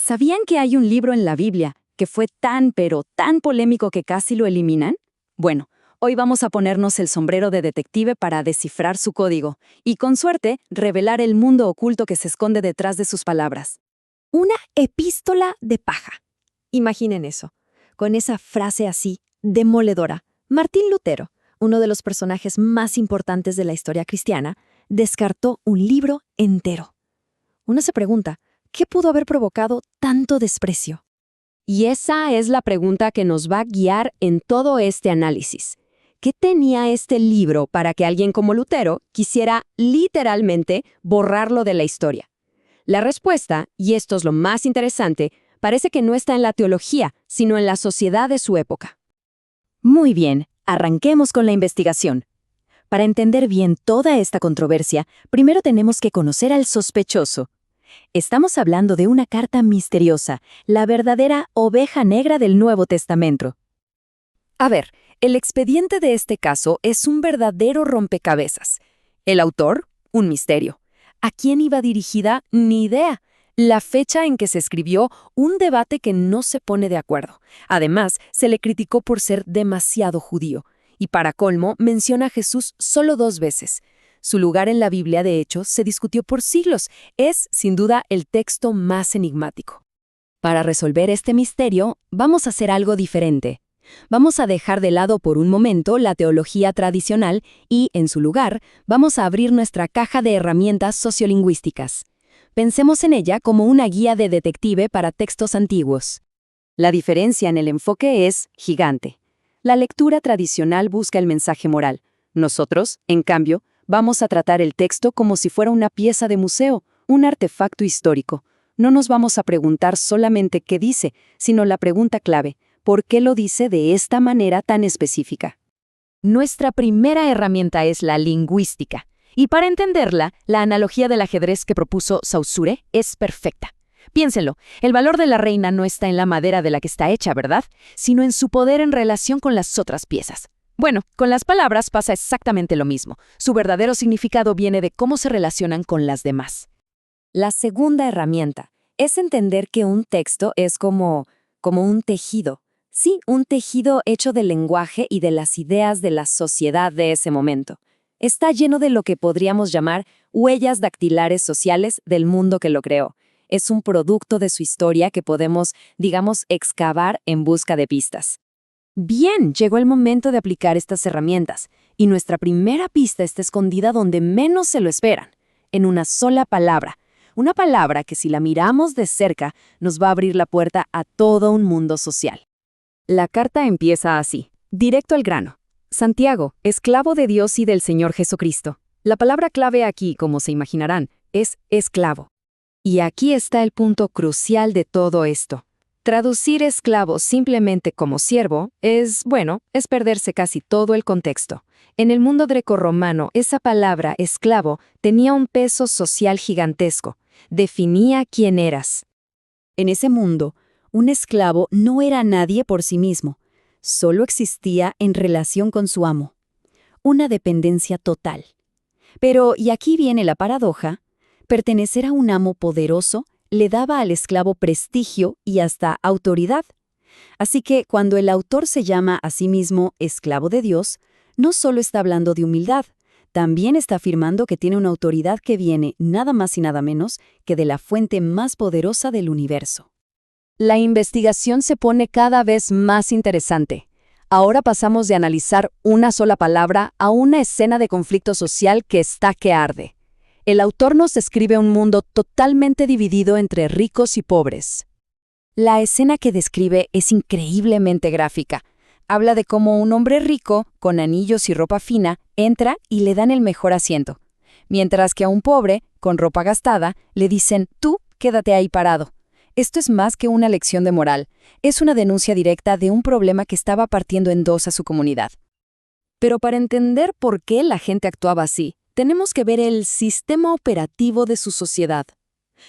¿Sabían que hay un libro en la Biblia que fue tan pero tan polémico que casi lo eliminan? Bueno, hoy vamos a ponernos el sombrero de detective para descifrar su código y, con suerte, revelar el mundo oculto que se esconde detrás de sus palabras. Una epístola de paja. Imaginen eso, con esa frase así, demoledora. Martín Lutero, uno de los personajes más importantes de la historia cristiana, descartó un libro entero. Uno se pregunta, ¿qué pudo haber provocado tanto desprecio? Y esa es la pregunta que nos va a guiar en todo este análisis. ¿Qué tenía este libro para que alguien como Lutero quisiera literalmente borrarlo de la historia? La respuesta, y esto es lo más interesante, parece que no está en la teología, sino en la sociedad de su época. Muy bien, arranquemos con la investigación. Para entender bien toda esta controversia, primero tenemos que conocer al sospechoso. Estamos hablando de una carta misteriosa, la verdadera oveja negra del Nuevo Testamento. A ver, el expediente de este caso es un verdadero rompecabezas. El autor, un misterio. ¿A quién iba dirigida? Ni idea. La fecha en que se escribió, un debate que no se pone de acuerdo. Además, se le criticó por ser demasiado judío. Y para colmo, menciona a Jesús solo 2 veces. Su lugar en la Biblia, de hecho, se discutió por siglos. Es, sin duda, el texto más enigmático. Para resolver este misterio, vamos a hacer algo diferente. Vamos a dejar de lado por un momento la teología tradicional y, en su lugar, vamos a abrir nuestra caja de herramientas sociolingüísticas. Pensemos en ella como una guía de detective para textos antiguos. La diferencia en el enfoque es gigante. La lectura tradicional busca el mensaje moral. Nosotros, en cambio, vamos a tratar el texto como si fuera una pieza de museo, un artefacto histórico. No nos vamos a preguntar solamente qué dice, sino la pregunta clave: ¿por qué lo dice de esta manera tan específica? Nuestra primera herramienta es la lingüística. Y para entenderla, la analogía del ajedrez que propuso Saussure es perfecta. Piénsenlo, el valor de la reina no está en la madera de la que está hecha, ¿verdad? Sino en su poder en relación con las otras piezas. Bueno, con las palabras pasa exactamente lo mismo. Su verdadero significado viene de cómo se relacionan con las demás. La segunda herramienta es entender que un texto es como un tejido. Sí, un tejido hecho del lenguaje y de las ideas de la sociedad de ese momento. Está lleno de lo que podríamos llamar huellas dactilares sociales del mundo que lo creó. Es un producto de su historia que podemos, digamos, excavar en busca de pistas. Bien, llegó el momento de aplicar estas herramientas, y nuestra primera pista está escondida donde menos se lo esperan, en una sola palabra. Una palabra que, si la miramos de cerca, nos va a abrir la puerta a todo un mundo social. La carta empieza así, directo al grano. Santiago, esclavo de Dios y del Señor Jesucristo. La palabra clave aquí, como se imaginarán, es esclavo. Y aquí está el punto crucial de todo esto. Traducir esclavo simplemente como siervo es perderse casi todo el contexto. En el mundo grecorromano, esa palabra esclavo tenía un peso social gigantesco. Definía quién eras. En ese mundo, un esclavo no era nadie por sí mismo. Solo existía en relación con su amo. Una dependencia total. Pero, y aquí viene la paradoja, pertenecer a un amo poderoso le daba al esclavo prestigio y hasta autoridad. Así que cuando el autor se llama a sí mismo esclavo de Dios, no solo está hablando de humildad, también está afirmando que tiene una autoridad que viene nada más y nada menos que de la fuente más poderosa del universo. La investigación se pone cada vez más interesante. Ahora pasamos de analizar una sola palabra a una escena de conflicto social que está que arde. El autor nos describe un mundo totalmente dividido entre ricos y pobres. La escena que describe es increíblemente gráfica. Habla de cómo un hombre rico, con anillos y ropa fina, entra y le dan el mejor asiento. Mientras que a un pobre, con ropa gastada, le dicen: tú, quédate ahí parado. Esto es más que una lección de moral. Es una denuncia directa de un problema que estaba partiendo en dos a su comunidad. Pero para entender por qué la gente actuaba así, tenemos que ver el sistema operativo de su sociedad.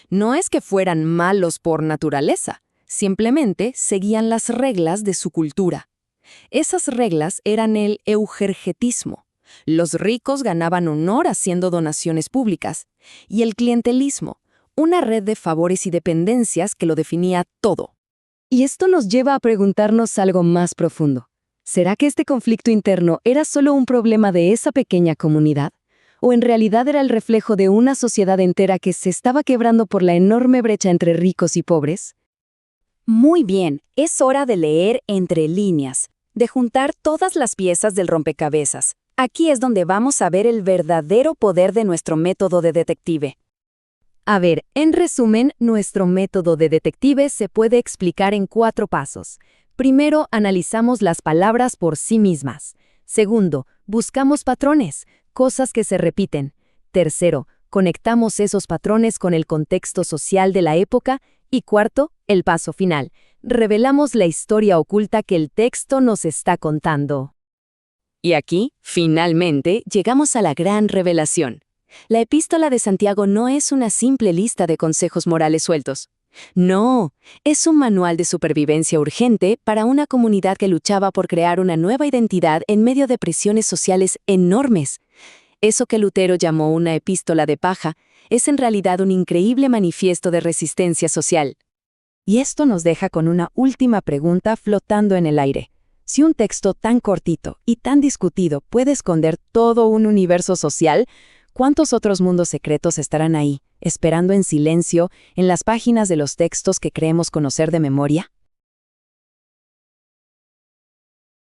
No es que fueran malos por naturaleza, simplemente seguían las reglas de su cultura. Esas reglas eran el eugergetismo. Los ricos ganaban honor haciendo donaciones públicas. Y el clientelismo, una red de favores y dependencias que lo definía todo. Y esto nos lleva a preguntarnos algo más profundo. ¿Será que este conflicto interno era solo un problema de esa pequeña comunidad? ¿O en realidad era el reflejo de una sociedad entera que se estaba quebrando por la enorme brecha entre ricos y pobres? Muy bien, es hora de leer entre líneas, de juntar todas las piezas del rompecabezas. Aquí es donde vamos a ver el verdadero poder de nuestro método de detective. A ver, en resumen, nuestro método de detective se puede explicar en 4 pasos. Primero, analizamos las palabras por sí mismas. Segundo, buscamos patrones, cosas que se repiten. Tercero, conectamos esos patrones con el contexto social de la época. Y cuarto, el paso final. Revelamos la historia oculta que el texto nos está contando. Y aquí, finalmente, llegamos a la gran revelación. La Epístola de Santiago no es una simple lista de consejos morales sueltos. No, es un manual de supervivencia urgente para una comunidad que luchaba por crear una nueva identidad en medio de presiones sociales enormes. Eso que Lutero llamó una epístola de paja es en realidad un increíble manifiesto de resistencia social. Y esto nos deja con una última pregunta flotando en el aire. Si un texto tan cortito y tan discutido puede esconder todo un universo social, ¿cuántos otros mundos secretos estarán ahí, esperando en silencio, en las páginas de los textos que creemos conocer de memoria?